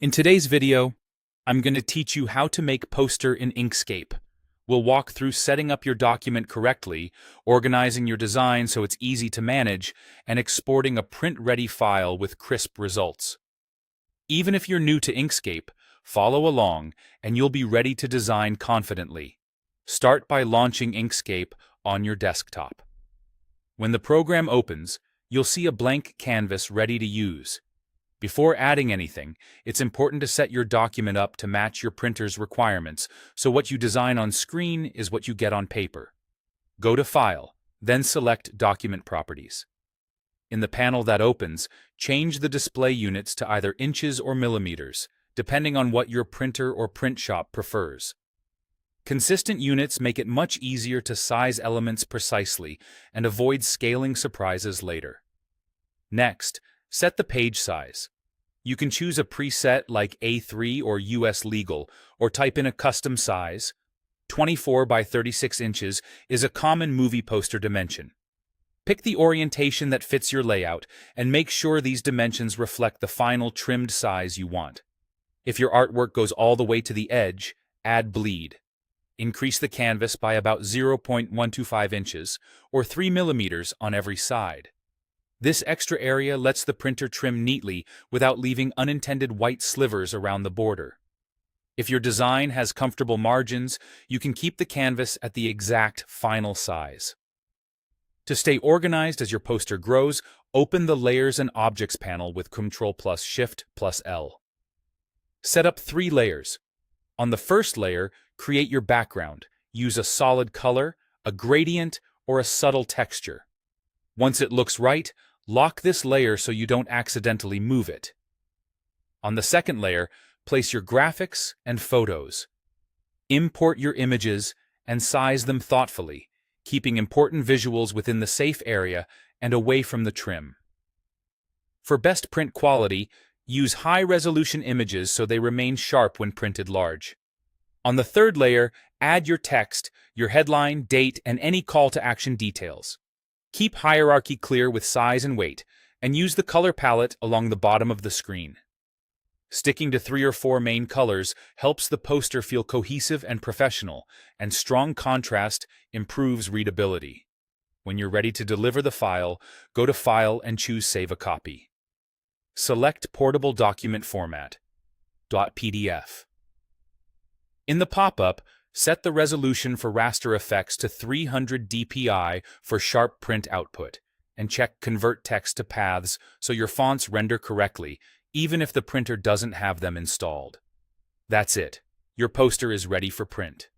In today's video, I'm going to teach you how to make poster in Inkscape. We'll walk through setting up your document correctly, organizing your design so it's easy to manage, and exporting a print-ready file with crisp results. Even if you're new to Inkscape, follow along and you'll be ready to design confidently. Start by launching Inkscape on your desktop. When the program opens, you'll see a blank canvas ready to use. Before adding anything, it's important to set your document up to match your printer's requirements, so what you design on screen is what you get on paper. Go to File, then select Document Properties. In the panel that opens, change the display units to either inches or millimeters, depending on what your printer or print shop prefers. Consistent units make it much easier to size elements precisely and avoid scaling surprises later. Next, set the page size. You can choose a preset like A3 or US Legal, or type in a custom size. 24 by 36 inches is a common movie poster dimension. Pick the orientation that fits your layout and make sure these dimensions reflect the final trimmed size you want. If your artwork goes all the way to the edge, add bleed. Increase the canvas by about 0.125 inches, or 3 millimeters on every side. This extra area lets the printer trim neatly without leaving unintended white slivers around the border. If your design has comfortable margins, you can keep the canvas at the exact final size. To stay organized as your poster grows, open the Layers and Objects panel with Ctrl+Shift+L. Set up 3 layers. On the first layer, create your background. Use a solid color, a gradient, or a subtle texture. Once it looks right, lock this layer so you don't accidentally move it. On the second layer, place your graphics and photos. Import your images and size them thoughtfully, keeping important visuals within the safe area and away from the trim. For best print quality, use high-resolution images so they remain sharp when printed large. On the third layer, add your text, your headline, date, and any call-to-action details. Keep hierarchy clear with size and weight, and use the color palette along the bottom of the screen. Sticking to 3 or 4 main colors helps the poster feel cohesive and professional, and strong contrast improves readability. When you're ready to deliver the file, go to File and choose Save a Copy. Select Portable Document Format, .pdf. In the pop-up, set the resolution for raster effects to 300 dpi for sharp print output, and check Convert Text to Paths so your fonts render correctly, even if the printer doesn't have them installed. That's it. Your poster is ready for print.